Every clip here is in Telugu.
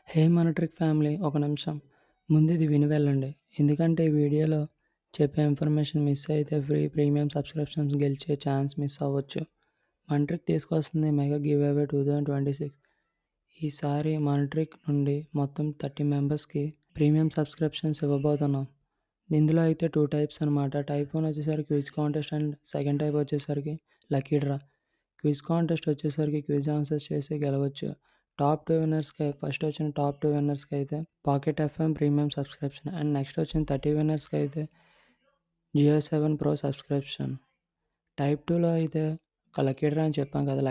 హే మనట్రిక్ ఫ్యామిలీ, ఒక నిమిషం ముందు ఇది విని వెళ్ళండి. ఎందుకంటే ఈ వీడియోలో చెప్పే ఇన్ఫర్మేషన్ మిస్ అయితే ప్రీమియం సబ్స్క్రిప్షన్స్ గెలిచే ఛాన్స్ మిస్ అవ్వచ్చు. మనట్రిక్ తీసుకొస్తుంది మెగా గివ్ అవే 2026. ఈసారి మనట్రిక్ నుండి మొత్తం 30 మెంబర్స్కి ప్రీమియం సబ్స్క్రిప్షన్స్ ఇవ్వబోతున్నాం. ఇందులో అయితే 2 టైప్స్ అనమాట. టైప్ 1 వచ్చేసరికి quiz contest and second type వచ్చేసరికి లక్కీ డ్రా. క్విజ్ కాంటెస్ట్ వచ్చేసరికి క్విజ్ ఆన్సర్స్ చేసి గెలవచ్చు. టాప్ 2 విన్నర్స్కి ఫస్ట్ వచ్చిన టాప్ 2 విన్నర్స్కి అయితే Pocket FM premium subscription and next వచ్చిన 30 విన్నర్స్కి అయితే జియో 7 ప్రో సబ్స్క్రిప్షన్. టైప్ 2లో అయితే ఒక లక్కీ డ్రా అని చెప్పాం కదా,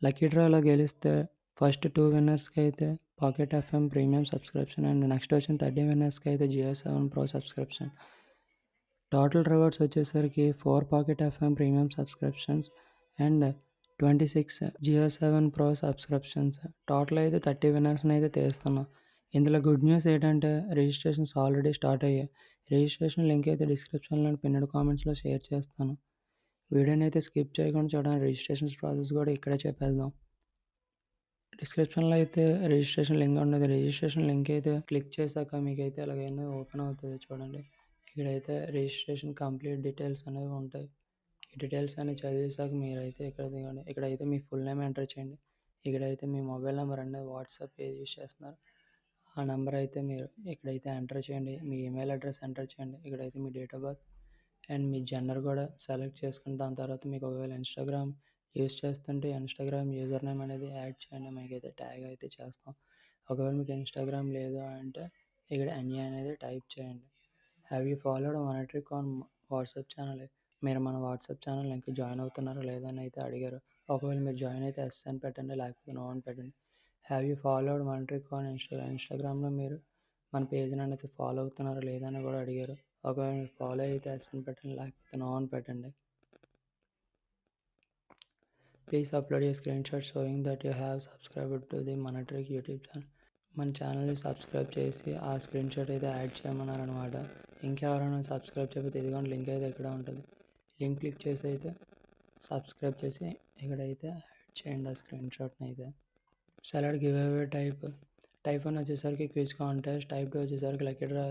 లక్కీ డ్రాలో గెలిస్తే ఫస్ట్ 2 విన్నర్స్కి అయితే Pocket FM premium subscription and next వచ్చిన 30 విన్నర్స్కి అయితే Jio 7 pro subscription. Total rewards వచ్చేసరికి 4 Pocket FM premium subscriptions and 26 Jio 7 pro subscriptions. Total అయితే 30 విన్నర్స్ని అయితే తీస్తున్నాం. ఇందులో గుడ్ న్యూస్ ఏంటంటే రిజిస్ట్రేషన్స్ ఆల్రెడీ స్టార్ట్ అయ్యాయి. రిజిస్ట్రేషన్ లింక్ అయితే డిస్క్రిప్షన్లో పిన్నెడ్ కామెంట్స్లో షేర్ చేస్తాను. వీడియోని అయితే స్కిప్ చేయకుండా చూడండి. రిజిస్ట్రేషన్ ప్రాసెస్ కూడా ఇక్కడే చెప్పేద్దాం. డిస్క్రిప్షన్లో అయితే రిజిస్ట్రేషన్ లింక్ ఉండదు. రిజిస్ట్రేషన్ లింక్ అయితే క్లిక్ చేశాక మీకైతే ఎలాగైనా ఓపెన్ అవుతుంది. చూడండి, ఇక్కడైతే రిజిస్ట్రేషన్ కంప్లీట్ డీటెయిల్స్ అనేవి ఉంటాయి. ఈ డీటెయిల్స్ అన్ని చదివేశాక మీరైతే ఇక్కడైతే మీ ఫుల్ నేమ్ ఎంటర్ చేయండి. ఇక్కడైతే మీ మొబైల్ నెంబర్ అనేది వాట్సాప్ ఏది యూస్ చేస్తున్నారు ఆ నెంబర్ అయితే మీరు ఇక్కడైతే ఎంటర్ చేయండి. మీ ఈమెయిల్ అడ్రస్ ఎంటర్ చేయండి. ఇక్కడైతే మీ డేట్ ఆఫ్ బర్త్ అండ్ మీ జెండర్ కూడా సెలెక్ట్ చేసుకుని దాని తర్వాత మీకు ఒకవేళ ఇన్స్టాగ్రామ్ యూస్ చేస్తుంటే ఇన్స్టాగ్రామ్ యూజర్ నేమ్ అనేది యాడ్ చేయండి. మీకైతే ట్యాగ్ అయితే చేస్తాం. ఒకవేళ మీకు ఇన్స్టాగ్రామ్ లేదు అంటే ఇక్కడ ఎన్ఏ అనేది టైప్ చేయండి. హ్యావ్ యూ ఫాలోడ్ మనట్రిక్ ఆన్ వాట్సాప్ ఛానల్? మీరు మన వాట్సాప్ ఛానల్ ఇంకా జాయిన్ అవుతున్నారా లేదని అయితే అడిగారు. ఒకవేళ మీరు జాయిన్ అయితే ఎస్ అని పెట్టండి, లేకపోతే నో అని పెట్టండి. హ్యావ్ యూ ఫాలోడ్ మనట్రిక్ ఆన్ ఇన్స్టాగ్రామ్లో మీరు మన పేజ్ని అయితే ఫాలో అవుతున్నారా లేదని కూడా అడిగారు. ఒకవేళ మీరు ఫాలో అయితే ఎస్ అని పెట్టండి, లేకపోతే నో అని పెట్టండి. Please upload your screenshot showing that you have subscribed to the మనట్రిక్ యూట్యూబ్ ఛానల్. మన ఛానల్ని సబ్స్క్రైబ్ చేసి ఆ స్క్రీన్షాట్ అయితే యాడ్ చేయమన్నారనమాట. ఇంకెవరైనా సబ్స్క్రైబ్ చేయకపోతే ఇదిగోండి లింక్ అయితే ఇక్కడ ఉంటుంది. లింక్ క్లిక్ చేసి అయితే సబ్స్క్రైబ్ చేసి ఇక్కడైతే యాడ్ చేయండి ఆ స్క్రీన్షాట్ని అయితే. సెలెక్ట్ గివ్ అవే టైప్ 1 వచ్చేసరికి క్విజ్ కాంటెస్ట్, టైప్ 2 వచ్చేసరికి లక్కీ డ్రా.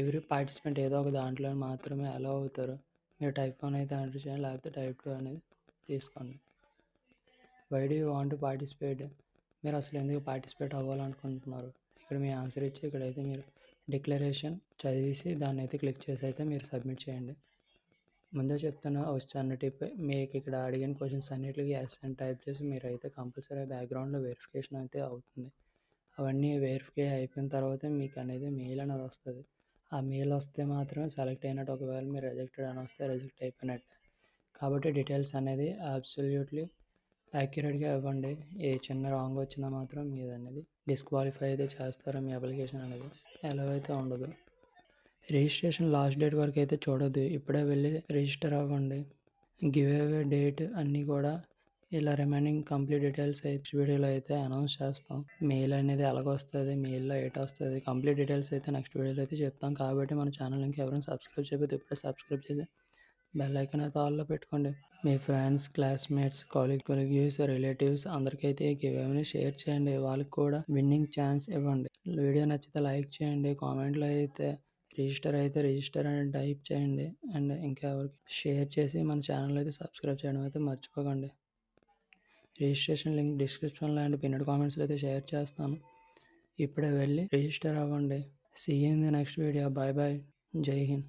ఎవ్రీ పార్టిసిపెంట్ ఏదో ఒక దాంట్లో మాత్రమే అలో అవుతారు. మీరు టైప్ 1 అయితే ఎంటర్ చేయండి, లేకపోతే టైప్ 2 అనేది తీసుకోండి. Why do you want to participate? మీరు అసలు ఎందుకు పార్టిసిపేట్ అవ్వాలనుకుంటున్నారు? ఇక్కడ మీ ఆన్సర్ ఇచ్చి ఇక్కడైతే మీరు డిక్లరేషన్ చదివేసి దాన్ని అయితే క్లిక్ చేసి అయితే మీరు సబ్మిట్ చేయండి. ముందే చెప్తున్నా ఒక చిన్న టిప్, మీకు ఇక్కడ అడిగిన క్వశ్చన్స్ అన్నిటికీ ఎస్ అని టైప్ చేసి మీరు అయితే కంపల్సరీ బ్యాక్గ్రౌండ్లో వెరిఫికేషన్ అయితే అవుతుంది. అవన్నీ వెరిఫై అయిపోయిన తర్వాత మీకు అనేది మెయిల్ అనేది వస్తుంది. ఆ మెయిల్ వస్తే మాత్రమే సెలెక్ట్ అయినట్టు. ఒకవేళ మీరు రిజెక్టెడ్ అని వస్తే రిజెక్ట్ అయిపోయినట్టే. కాబట్టి డీటెయిల్స్ అనేది అబ్సల్యూట్లీ యాక్యురేట్గా ఇవ్వండి. ఏ చిన్న రాంగ్ వచ్చినా మాత్రం మీది అనేది డిస్క్వాలిఫై అయితే చేస్తారు. మీ అప్లికేషన్ అనేది ఎలా అయితే ఉండదు. రిజిస్ట్రేషన్ లాస్ట్ డేట్ వరకు అయితే చూడొద్దు, ఇప్పుడే వెళ్ళి రిజిస్టర్ అవ్వండి. గివ్ అవే డేట్ అన్నీ కూడా ఇలా రిమైనింగ్ కంప్లీట్ డీటెయిల్స్ అయితే వీడియోలో అయితే అనౌన్స్ చేస్తాం. మెయిల్ అనేది ఎలాగొస్తుంది, మెయిల్లో ఏట వస్తుంది, కంప్లీట్ డీటెయిల్స్ అయితే నెక్స్ట్ వీడియోలో అయితే చెప్తాం. కాబట్టి మన ఛానల్ ఇంకా ఎవరైనా సబ్స్క్రైబ్ చేయకపోతే ఇప్పుడే సబ్స్క్రైబ్ చేసి బెల్ ఐకాన్ అయితే ఆల్లో పెట్టుకోండి. మీ ఫ్రెండ్స్, క్లాస్మేట్స్, కొలీగ్స్, రిలేటివ్స్ అందరికైతే ఈ గివ్ అవేని షేర్ చేయండి. వాళ్ళకి కూడా విన్నింగ్ ఛాన్స్ ఇవ్వండి. వీడియో నచ్చితే లైక్ చేయండి. కామెంట్లో అయితే రిజిస్టర్ అని టైప్ చేయండి. అండ్ ఇంకా ఎవరికి షేర్ చేసి మన ఛానల్ అయితే సబ్స్క్రైబ్ చేయడం అయితే మర్చిపోకండి. రిజిస్ట్రేషన్ లింక్ డిస్క్రిప్షన్లో అండ్ పిన్నెడ్ కామెంట్స్లో అయితే షేర్ చేస్తాను. ఇప్పుడే వెళ్ళి రిజిస్టర్ అవ్వండి. See you in the next video. Bye bye. జై హింద్.